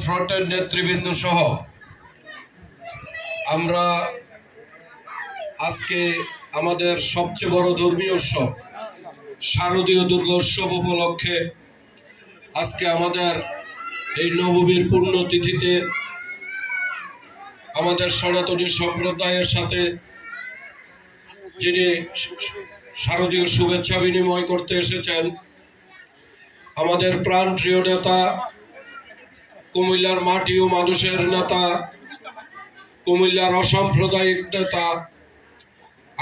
ফ্রন্টের নেতৃবৃন্দ সহ আমরা আজকে আমাদের সবচেয়ে বড় ধর্মীয় উৎসব শারদীয় দুর্গোৎসব উপলক্ষে আজকে আমাদের এই নবমীর পুণ্যতিথিতে আমাদের সনাতনী সম্প্রদায়ের সাথে যিনি শারদীয় শুভেচ্ছা বিনিময় করতে এসেছেন আমাদের প্রাণপ্রিয় নেতা, কুমিল্লার মাটি ও মানুষের নেতা, কুমিল্লার অসাম্প্রদায়িক নেতা,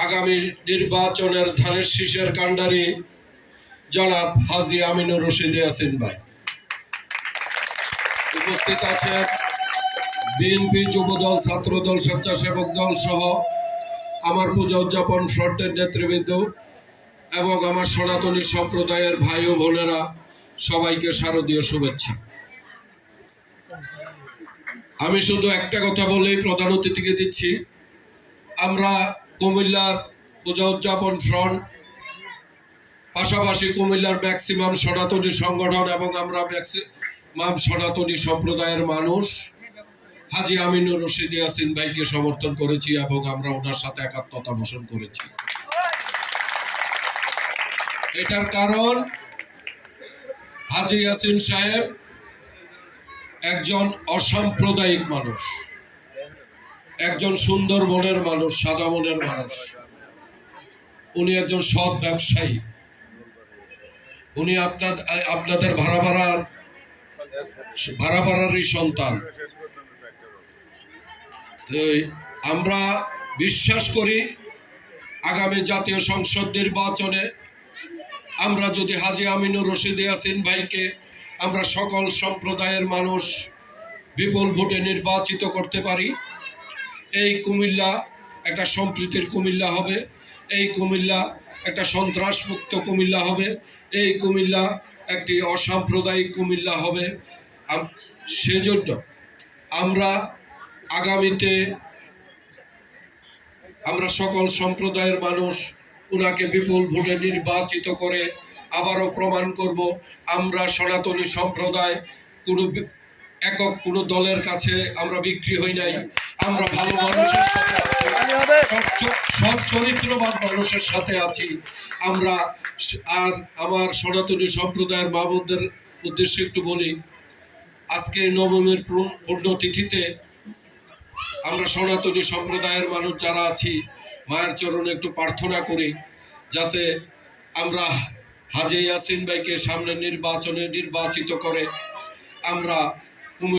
আগামী নির্বাচনের ধানের শীষের কাণ্ডারি জনাব হাজী আমিনুর রশিদ ইয়াসিন ভাই। উপস্থিত আছেন বিএনপি, যুবদল, ছাত্রদল, স্বেচ্ছাসেবক দল সহ আমার পূজা উদযাপন ফ্রন্টের নেতৃবৃন্দ এবং আমার সনাতনী সম্প্রদায়ের ভাই ও বোনেরা, সবাইকে শারদীয় শুভেচ্ছা। আমি শুধু একটা কথা বলেই প্রধান অতিথিকে দিচ্ছি, আমরা কুমিল্লার পূজা উদযাপন ফ্রন্ট পাশাপাশি কুমিল্লার ম্যাক্সিমাম সনাতনী সংগঠন এবং আমরা ম্যাক্সিমাম সনাতনী সম্প্রদায়ের মানুষ হাজী আমিনুর রশিদ ইয়াসিন ভাইকে সমর্থন করেছি এবং আমরা ওনার সাথে একাত্মতা পোষণ করেছি। এটার কারণ হাজী ইয়াসিন সাহেব একজন অসাম্প্রদায়িক মানুষ, একজন সুন্দর মনের মানুষ, সাদা মনের মানুষ। উনি একজন সৎ ব্যবসায়ী। উনি আপনাদের ভাড়া ভাড়ারই সন্তান। আমরা বিশ্বাস করি আগামী জাতীয় সংসদ নির্বাচনে আমরা যদি হাজী আমিনুর রশিদ ইয়াসিন ভাইকে আমরা সকল সম্প্রদায়ের মানুষ বিপুল ভোটে নির্বাচিত করতে পারি, এই কুমিল্লা একটা সম্প্রীতির কুমিল্লা হবে, এই কুমিল্লা একটা সন্ত্রাসমুক্ত কুমিল্লা হবে, এই কুমিল্লা একটি অসাম্প্রদায়িক কুমিল্লা হবে। সেজন্য আমরা আগামীতে আমরা সকল সম্প্রদায়ের মানুষ ওনাকে বিপুল ভোটে নির্বাচিত করে আবারও প্রমাণ করব আমরা সনাতনী সম্প্রদায় কোনো দলের কাছে আমরা বিক্রি হই নাই। আমরা ভালো মানুষের সাথে আছি, সৎ চরিত্রবান মানুষের সাথে আছি আমরা। আর আমার সনাতনী সম্প্রদায়ের মা বোনদের উদ্দেশ্যে একটু বলি, আজকে নবমীর পুণ্যতিথিতে আমরা সনাতনী সম্প্রদায়ের মানুষ যারা আছি মায়ের চরণে একটু প্রার্থনা করি যাতে আমরা হাজী ইয়াসিন ভাইকে সামনে নির্বাচনে নির্বাচিত করে আমরা